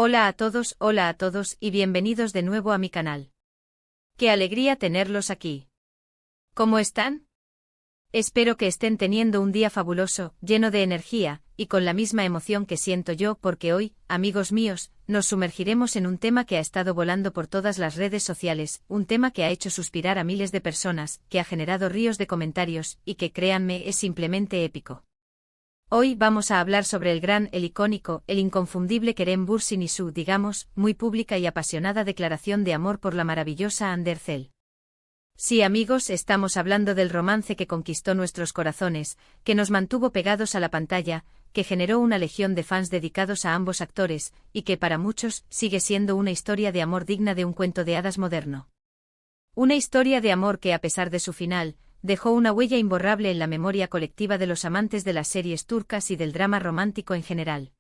Hola a todos y bienvenidos de nuevo a mi canal. ¡Qué alegría tenerlos aquí! ¿Cómo están? Espero que estén teniendo un día fabuloso, lleno de energía, y con la misma emoción que siento yo porque hoy, amigos míos, nos sumergiremos en un tema que ha estado volando por todas las redes sociales, un tema que ha hecho suspirar a miles de personas, que ha generado ríos de comentarios, y que créanme es simplemente épico. Hoy vamos a hablar sobre el gran, el icónico, el inconfundible Kerem Bürsin y su, digamos, muy pública y apasionada declaración de amor por la maravillosa Hande Erçel. Sí, amigos, estamos hablando del romance que conquistó nuestros corazones, que nos mantuvo pegados a la pantalla, que generó una legión de fans dedicados a ambos actores, y que para muchos sigue siendo una historia de amor digna de un cuento de hadas moderno. Una historia de amor que, a pesar de su final, dejó una huella imborrable en la memoria colectiva de los amantes de las series turcas y del drama romántico en general.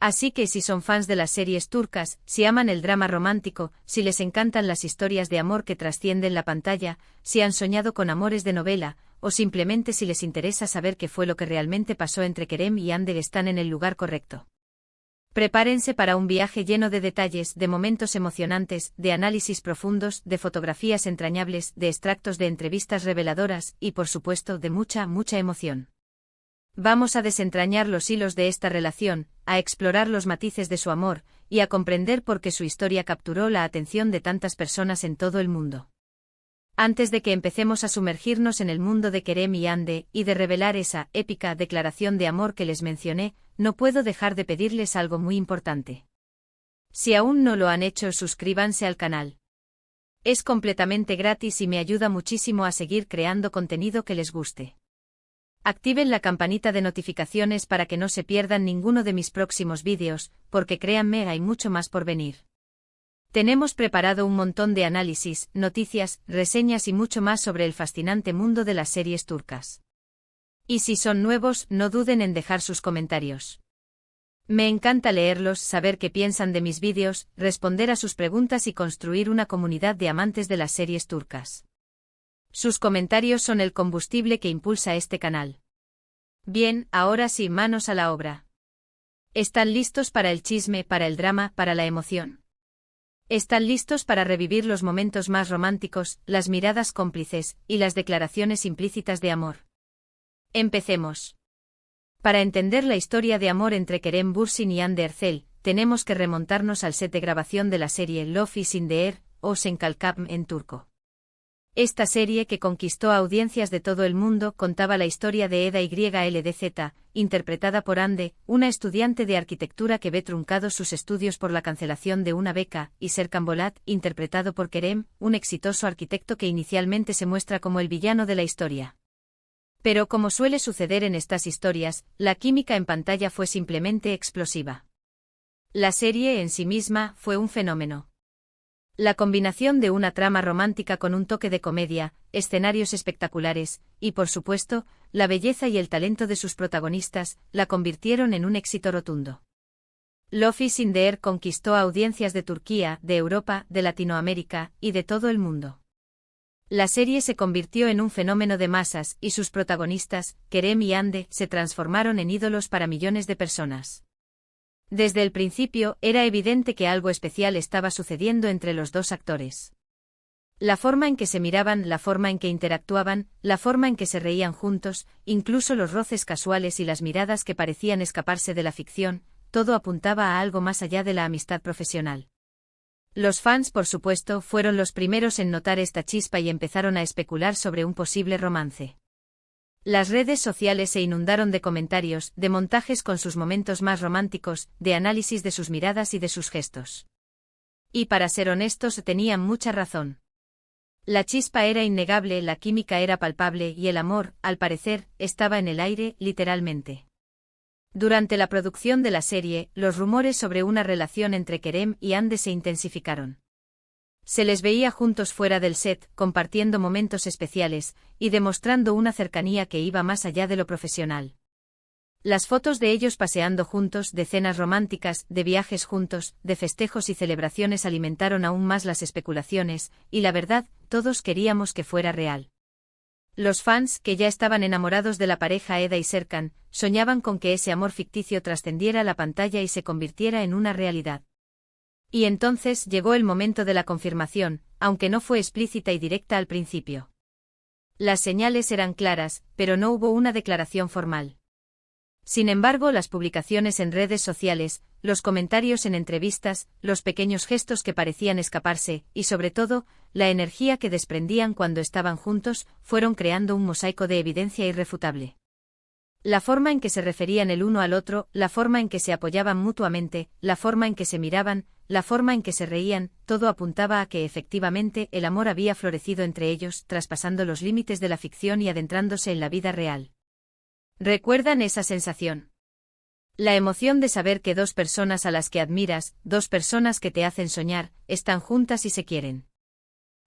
Así que si son fans de las series turcas, si aman el drama romántico, si les encantan las historias de amor que trascienden la pantalla, si han soñado con amores de novela, o simplemente si les interesa saber qué fue lo que realmente pasó entre Kerem y Hande, están en el lugar correcto. Prepárense para un viaje lleno de detalles, de momentos emocionantes, de análisis profundos, de fotografías entrañables, de extractos de entrevistas reveladoras y, por supuesto, de mucha emoción. Vamos a desentrañar los hilos de esta relación, a explorar los matices de su amor, y a comprender por qué su historia capturó la atención de tantas personas en todo el mundo. Antes de que empecemos a sumergirnos en el mundo de Kerem y Hande, y de revelar esa épica declaración de amor que les mencioné, no puedo dejar de pedirles algo muy importante. Si aún no lo han hecho, suscríbanse al canal. Es completamente gratis y me ayuda muchísimo a seguir creando contenido que les guste. Activen la campanita de notificaciones para que no se pierdan ninguno de mis próximos vídeos, porque créanme, hay mucho más por venir. Tenemos preparado un montón de análisis, noticias, reseñas y mucho más sobre el fascinante mundo de las series turcas. Y si son nuevos, no duden en dejar sus comentarios. Me encanta leerlos, saber qué piensan de mis vídeos, responder a sus preguntas y construir una comunidad de amantes de las series turcas. Sus comentarios son el combustible que impulsa este canal. Bien, ahora sí, manos a la obra. ¿Están listos para el chisme, para el drama, para la emoción? ¿Están listos para revivir los momentos más románticos, las miradas cómplices y las declaraciones implícitas de amor? Empecemos. Para entender la historia de amor entre Kerem Bürsin y Hande Erçel, tenemos que remontarnos al set de grabación de la serie Love is in the Air, o Senkalkam en turco. Esta serie, que conquistó a audiencias de todo el mundo, contaba la historia de Eda YLDZ, interpretada por Hande, una estudiante de arquitectura que ve truncados sus estudios por la cancelación de una beca, y Serkan Bolat, interpretado por Kerem, un exitoso arquitecto que inicialmente se muestra como el villano de la historia. Pero como suele suceder en estas historias, la química en pantalla fue simplemente explosiva. La serie en sí misma fue un fenómeno. La combinación de una trama romántica con un toque de comedia, escenarios espectaculares, y por supuesto, la belleza y el talento de sus protagonistas, la convirtieron en un éxito rotundo. Love is in the Air conquistó a audiencias de Turquía, de Europa, de Latinoamérica, y de todo el mundo. La serie se convirtió en un fenómeno de masas, y sus protagonistas, Kerem y Hande, se transformaron en ídolos para millones de personas. Desde el principio, era evidente que algo especial estaba sucediendo entre los dos actores. La forma en que se miraban, la forma en que interactuaban, la forma en que se reían juntos, incluso los roces casuales y las miradas que parecían escaparse de la ficción, todo apuntaba a algo más allá de la amistad profesional. Los fans, por supuesto, fueron los primeros en notar esta chispa y empezaron a especular sobre un posible romance. Las redes sociales se inundaron de comentarios, de montajes con sus momentos más románticos, de análisis de sus miradas y de sus gestos. Y para ser honestos, tenían mucha razón. La chispa era innegable, la química era palpable y el amor, al parecer, estaba en el aire, literalmente. Durante la producción de la serie, los rumores sobre una relación entre Kerem y Hande se intensificaron. Se les veía juntos fuera del set, compartiendo momentos especiales, y demostrando una cercanía que iba más allá de lo profesional. Las fotos de ellos paseando juntos, de cenas románticas, de viajes juntos, de festejos y celebraciones alimentaron aún más las especulaciones, y la verdad, todos queríamos que fuera real. Los fans, que ya estaban enamorados de la pareja Eda y Serkan, soñaban con que ese amor ficticio trascendiera la pantalla y se convirtiera en una realidad. Y entonces llegó el momento de la confirmación, aunque no fue explícita y directa al principio. Las señales eran claras, pero no hubo una declaración formal. Sin embargo, las publicaciones en redes sociales, los comentarios en entrevistas, los pequeños gestos que parecían escaparse, y sobre todo, la energía que desprendían cuando estaban juntos, fueron creando un mosaico de evidencia irrefutable. La forma en que se referían el uno al otro, la forma en que se apoyaban mutuamente, la forma en que se miraban, la forma en que se reían, todo apuntaba a que efectivamente el amor había florecido entre ellos, traspasando los límites de la ficción y adentrándose en la vida real. ¿Recuerdan esa sensación? La emoción de saber que dos personas a las que admiras, dos personas que te hacen soñar, están juntas y se quieren.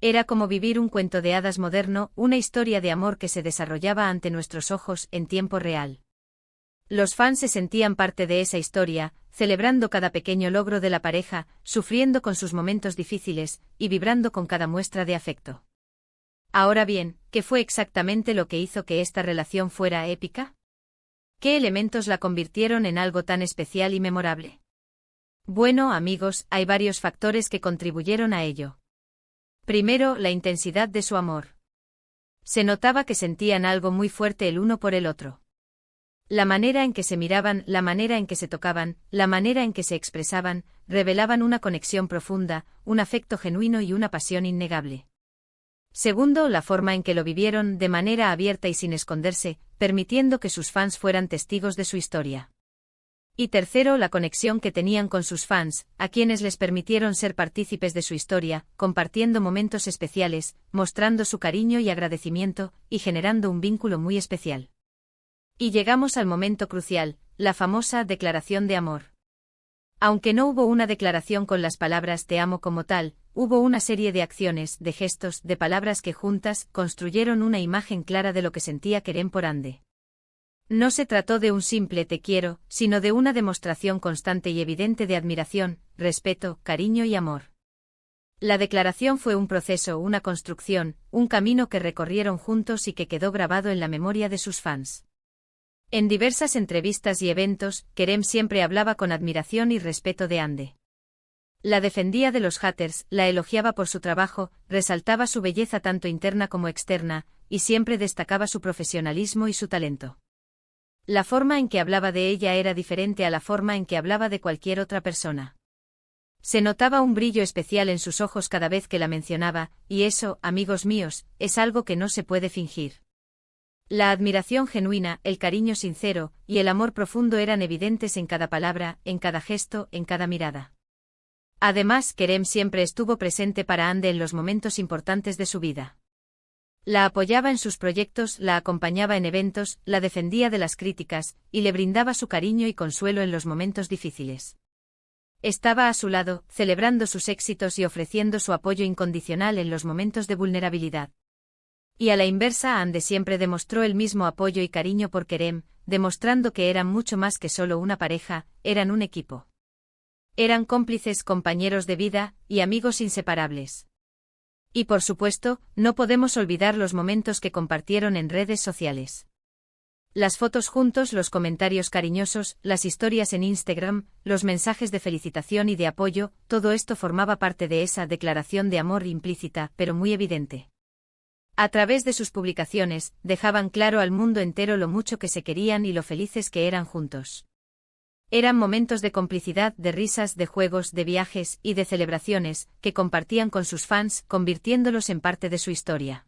Era como vivir un cuento de hadas moderno, una historia de amor que se desarrollaba ante nuestros ojos en tiempo real. Los fans se sentían parte de esa historia, celebrando cada pequeño logro de la pareja, sufriendo con sus momentos difíciles, y vibrando con cada muestra de afecto. Ahora bien, ¿qué fue exactamente lo que hizo que esta relación fuera épica? ¿Qué elementos la convirtieron en algo tan especial y memorable? Bueno, amigos, hay varios factores que contribuyeron a ello. Primero, la intensidad de su amor. Se notaba que sentían algo muy fuerte el uno por el otro. La manera en que se miraban, la manera en que se tocaban, la manera en que se expresaban, revelaban una conexión profunda, un afecto genuino y una pasión innegable. Segundo, la forma en que lo vivieron, de manera abierta y sin esconderse, permitiendo que sus fans fueran testigos de su historia. Y tercero, la conexión que tenían con sus fans, a quienes les permitieron ser partícipes de su historia, compartiendo momentos especiales, mostrando su cariño y agradecimiento, y generando un vínculo muy especial. Y llegamos al momento crucial, la famosa declaración de amor. Aunque no hubo una declaración con las palabras te amo como tal, hubo una serie de acciones, de gestos, de palabras que juntas construyeron una imagen clara de lo que sentía Kerem por Ande. No se trató de un simple te quiero, sino de una demostración constante y evidente de admiración, respeto, cariño y amor. La declaración fue un proceso, una construcción, un camino que recorrieron juntos y que quedó grabado en la memoria de sus fans. En diversas entrevistas y eventos, Kerem siempre hablaba con admiración y respeto de Ande. La defendía de los haters, la elogiaba por su trabajo, resaltaba su belleza tanto interna como externa, y siempre destacaba su profesionalismo y su talento. La forma en que hablaba de ella era diferente a la forma en que hablaba de cualquier otra persona. Se notaba un brillo especial en sus ojos cada vez que la mencionaba, y eso, amigos míos, es algo que no se puede fingir. La admiración genuina, el cariño sincero, y el amor profundo eran evidentes en cada palabra, en cada gesto, en cada mirada. Además, Kerem siempre estuvo presente para Ande en los momentos importantes de su vida. La apoyaba en sus proyectos, la acompañaba en eventos, la defendía de las críticas, y le brindaba su cariño y consuelo en los momentos difíciles. Estaba a su lado, celebrando sus éxitos y ofreciendo su apoyo incondicional en los momentos de vulnerabilidad. Y a la inversa, Ande siempre demostró el mismo apoyo y cariño por Kerem, demostrando que eran mucho más que solo una pareja, eran un equipo. Eran cómplices, compañeros de vida, y amigos inseparables. Y por supuesto, no podemos olvidar los momentos que compartieron en redes sociales. Las fotos juntos, los comentarios cariñosos, las historias en Instagram, los mensajes de felicitación y de apoyo, todo esto formaba parte de esa declaración de amor implícita, pero muy evidente. A través de sus publicaciones, dejaban claro al mundo entero lo mucho que se querían y lo felices que eran juntos. Eran momentos de complicidad, de risas, de juegos, de viajes y de celebraciones, que compartían con sus fans, convirtiéndolos en parte de su historia.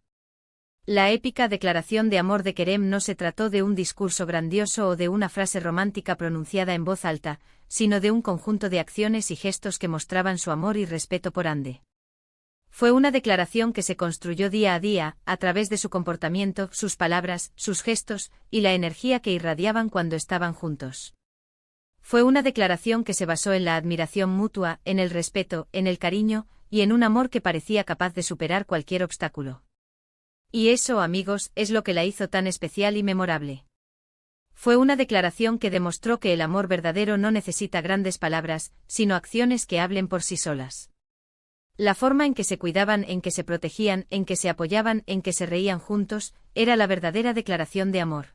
La épica declaración de amor de Kerem no se trató de un discurso grandioso o de una frase romántica pronunciada en voz alta, sino de un conjunto de acciones y gestos que mostraban su amor y respeto por Ande. Fue una declaración que se construyó día a día, a través de su comportamiento, sus palabras, sus gestos, y la energía que irradiaban cuando estaban juntos. Fue una declaración que se basó en la admiración mutua, en el respeto, en el cariño, y en un amor que parecía capaz de superar cualquier obstáculo. Y eso, amigos, es lo que la hizo tan especial y memorable. Fue una declaración que demostró que el amor verdadero no necesita grandes palabras, sino acciones que hablen por sí solas. La forma en que se cuidaban, en que se protegían, en que se apoyaban, en que se reían juntos, era la verdadera declaración de amor.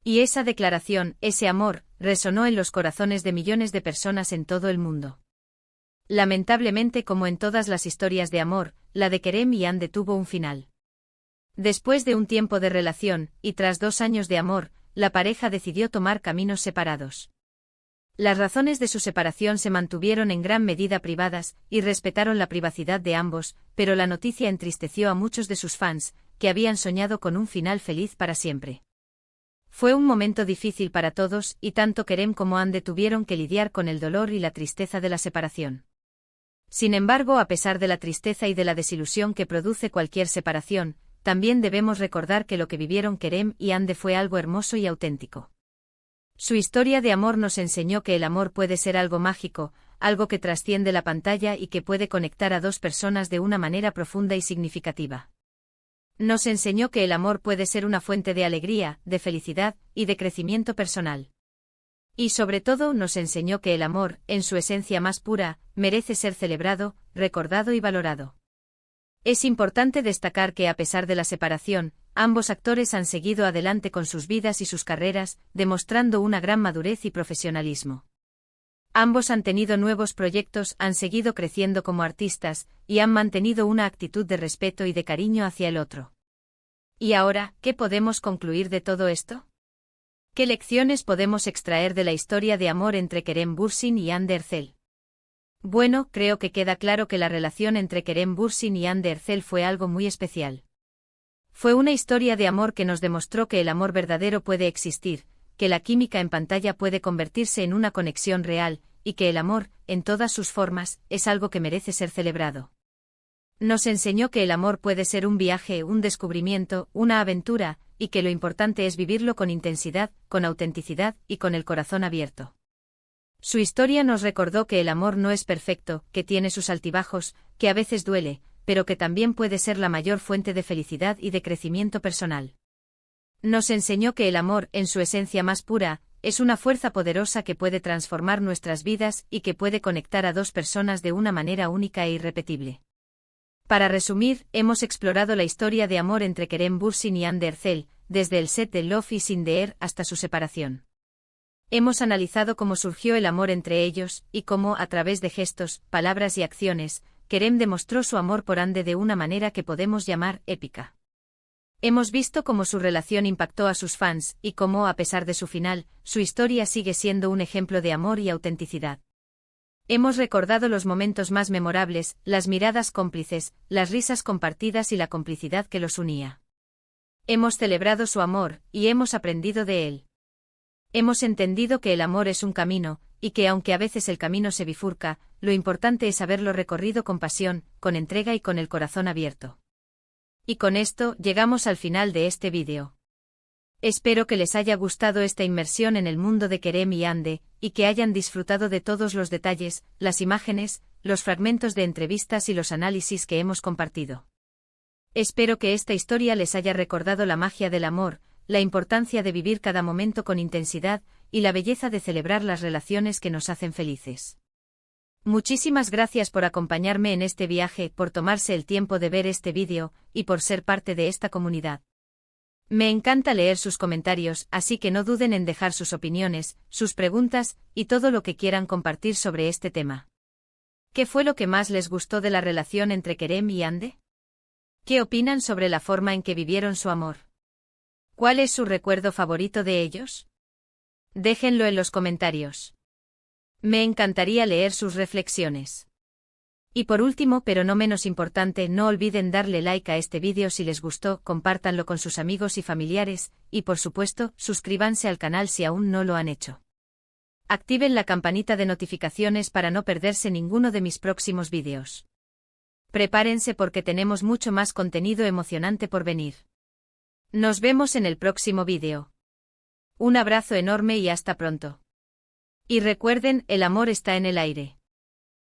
Y esa declaración, ese amor, resonó en los corazones de millones de personas en todo el mundo. Lamentablemente, como en todas las historias de amor, la de Kerem y Hande tuvo un final. Después de un tiempo de relación, y tras 2 años de amor, la pareja decidió tomar caminos separados. Las razones de su separación se mantuvieron en gran medida privadas, y respetaron la privacidad de ambos, pero la noticia entristeció a muchos de sus fans, que habían soñado con un final feliz para siempre. Fue un momento difícil para todos, y tanto Kerem como Hande tuvieron que lidiar con el dolor y la tristeza de la separación. Sin embargo, a pesar de la tristeza y de la desilusión que produce cualquier separación, también debemos recordar que lo que vivieron Kerem y Hande fue algo hermoso y auténtico. Su historia de amor nos enseñó que el amor puede ser algo mágico, algo que trasciende la pantalla y que puede conectar a 2 personas de una manera profunda y significativa. Nos enseñó que el amor puede ser una fuente de alegría, de felicidad y de crecimiento personal. Y sobre todo nos enseñó que el amor, en su esencia más pura, merece ser celebrado, recordado y valorado. Es importante destacar que a pesar de la separación, ambos actores han seguido adelante con sus vidas y sus carreras, demostrando una gran madurez y profesionalismo. Ambos han tenido nuevos proyectos, han seguido creciendo como artistas, y han mantenido una actitud de respeto y de cariño hacia el otro. ¿Y ahora, qué podemos concluir de todo esto? ¿Qué lecciones podemos extraer de la historia de amor entre Kerem Bürsin y Hande Erçel? Bueno, creo que queda claro que la relación entre Kerem Bürsin y Hande Erçel fue algo muy especial. Fue una historia de amor que nos demostró que el amor verdadero puede existir, que la química en pantalla puede convertirse en una conexión real, y que el amor, en todas sus formas, es algo que merece ser celebrado. Nos enseñó que el amor puede ser un viaje, un descubrimiento, una aventura, y que lo importante es vivirlo con intensidad, con autenticidad y con el corazón abierto. Su historia nos recordó que el amor no es perfecto, que tiene sus altibajos, que a veces duele, pero que también puede ser la mayor fuente de felicidad y de crecimiento personal. Nos enseñó que el amor, en su esencia más pura, es una fuerza poderosa que puede transformar nuestras vidas y que puede conectar a 2 personas de una manera única e irrepetible. Para resumir, hemos explorado la historia de amor entre Kerem Bürsin y Hande Erçel, desde el set de Love is in the Air hasta su separación. Hemos analizado cómo surgió el amor entre ellos, y cómo, a través de gestos, palabras y acciones, Kerem demostró su amor por Hande de una manera que podemos llamar épica. Hemos visto cómo su relación impactó a sus fans, y cómo, a pesar de su final, su historia sigue siendo un ejemplo de amor y autenticidad. Hemos recordado los momentos más memorables, las miradas cómplices, las risas compartidas y la complicidad que los unía. Hemos celebrado su amor, y hemos aprendido de él. Hemos entendido que el amor es un camino, y que aunque a veces el camino se bifurca, lo importante es haberlo recorrido con pasión, con entrega y con el corazón abierto. Y con esto, llegamos al final de este vídeo. Espero que les haya gustado esta inmersión en el mundo de Kerem y Hande, y que hayan disfrutado de todos los detalles, las imágenes, los fragmentos de entrevistas y los análisis que hemos compartido. Espero que esta historia les haya recordado la magia del amor, la importancia de vivir cada momento con intensidad, y la belleza de celebrar las relaciones que nos hacen felices. Muchísimas gracias por acompañarme en este viaje, por tomarse el tiempo de ver este vídeo, y por ser parte de esta comunidad. Me encanta leer sus comentarios, así que no duden en dejar sus opiniones, sus preguntas, y todo lo que quieran compartir sobre este tema. ¿Qué fue lo que más les gustó de la relación entre Kerem y Hande? ¿Qué opinan sobre la forma en que vivieron su amor? ¿Cuál es su recuerdo favorito de ellos? Déjenlo en los comentarios. Me encantaría leer sus reflexiones. Y por último, pero no menos importante, no olviden darle like a este vídeo si les gustó, compártanlo con sus amigos y familiares, y por supuesto, suscríbanse al canal si aún no lo han hecho. Activen la campanita de notificaciones para no perderse ninguno de mis próximos vídeos. Prepárense porque tenemos mucho más contenido emocionante por venir. Nos vemos en el próximo vídeo. Un abrazo enorme y hasta pronto. Y recuerden, el amor está en el aire.